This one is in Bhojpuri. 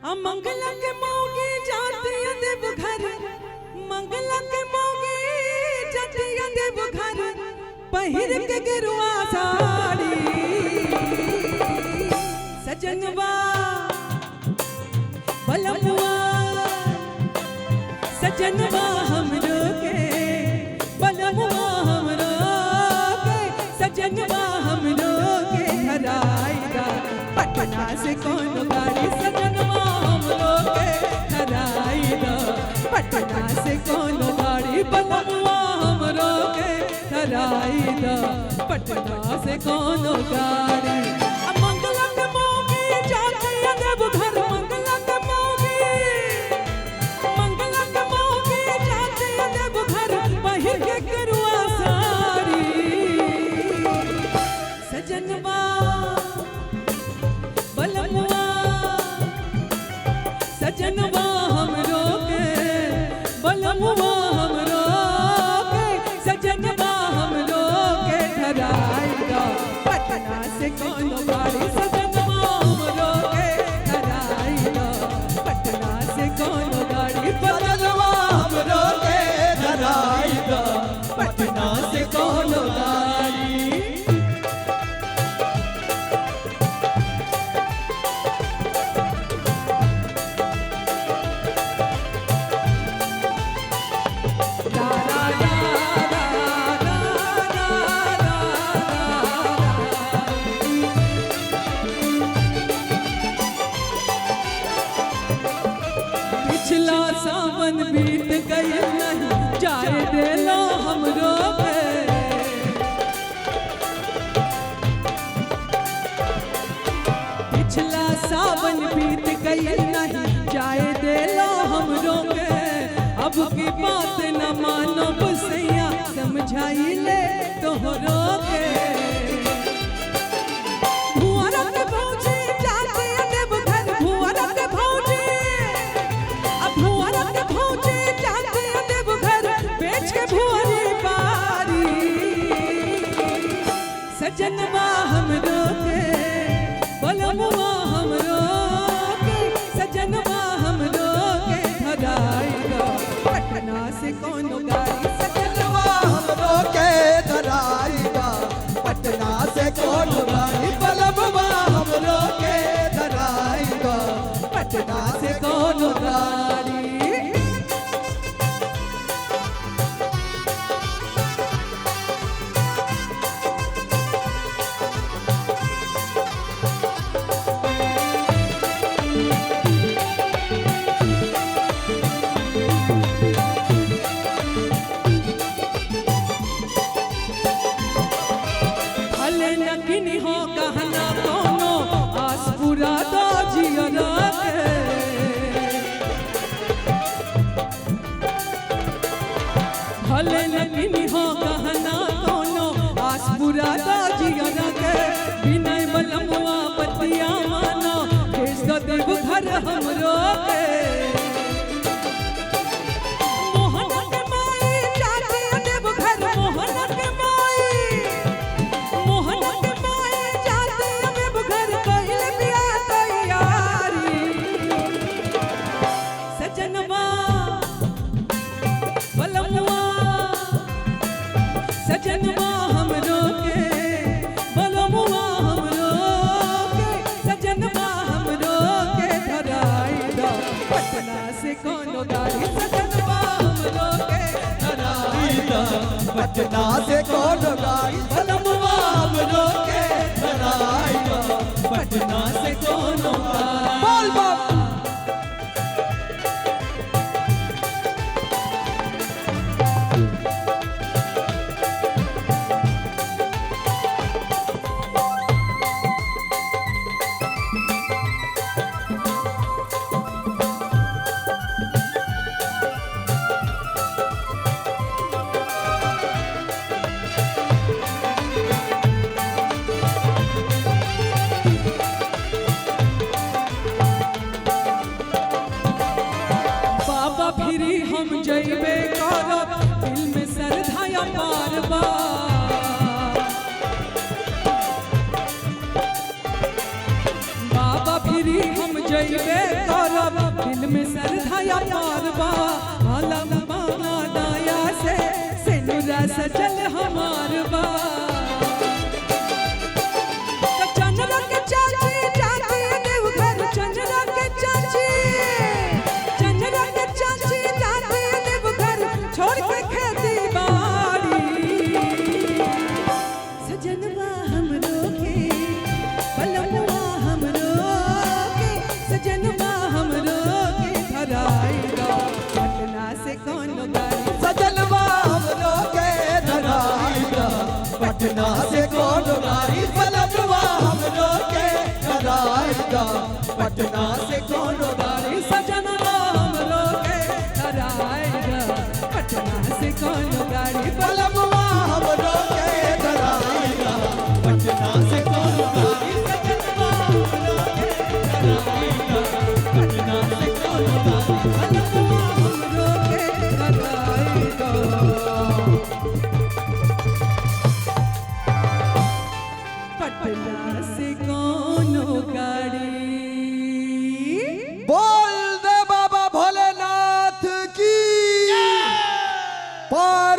मंगला के मौगी जाती देव घर, मंगला के मौगी जाती देव घर, पहिर के गेरुआ साड़ी सजनवा बलमुआ सजनवा हमरो के बलमुआ हमरो के सजनवा हमरो के धराईदा पटना से कौन गाड़ी सजनवा हमरो के धराईदा पटना से कौन गाड़ी बलमुआ हमरो के धराईदा पटना से कौन गाड़ी। मंगला के मौगी जाती देव घर, मंगला के मौगी जाती देव घर, पहिर के गेरुआ साड़ी सजनवा बलमुआ सजनवा हमरो के बलमुआ हमरो के सजनवा हमरो के धराईदा पटना से कौन गाड़ी सजनवा हमरो के धराईदा पटना से कौन गाड़ी बलमुआ हमरो के धराईदा पटना से कौन गाड़ी। पिछला सावन बीत गई नहीं जाए देला हमरो पे, पिछला सावन बीत गई नहीं जाए देला हमरो पे, अब की बात न मानो बसैया समझाई ले तोहरो के। सजनवा हमरो के बलमुआ हमरो के सजनवा हमरो के धराईदा पटना से कौन गाड़ी सजनवा हमरो के धराईदा पटना से कौन गाड़ी बलमुआ हमरो के धराईदा पटना से कौन गाड़ी। हो कहना कोनो आस पूरा दो जियरा के, भले नगिनी हो कहना कोनो आस पूरा दो जियरा के, बिनय बलमुआ पतिया मानो भेज दो देव घर हमरो के। सजनवा हमरो के बलमुआ हमरो के सजनवा हमरो के धराईदा पटना से कौन गाड़ी सजनवा हमरो के धराईदा पटना से कौन गाड़ी बलमुआ हमरो के धराईदा पटना से कौन गाड़ी। बोल बाप फिरी हम जइबे करब दिल में श्रद्धा पार बा, बाबा फिरी हम जइबे करब दिल में श्रद्धा पारबा आलम माना दाया से सिनुरा सजल हमार बा चंद्रा के चाची जाती देवघर चंद्रा के चाची जाती देवघर छोड़ के खेती बाड़ी सजनवा हमरो के बलमुआ हमरो के सजनवा हमरो के धराइगा पटना से कौन गाड़ी सजनवा हमरो के धराइगा पटना से कौन गाड़ी बलमुआ हमरो के धराइगा पटना से कौन गाड़ी सजनवा हमरो के धराइगा पटना से कौन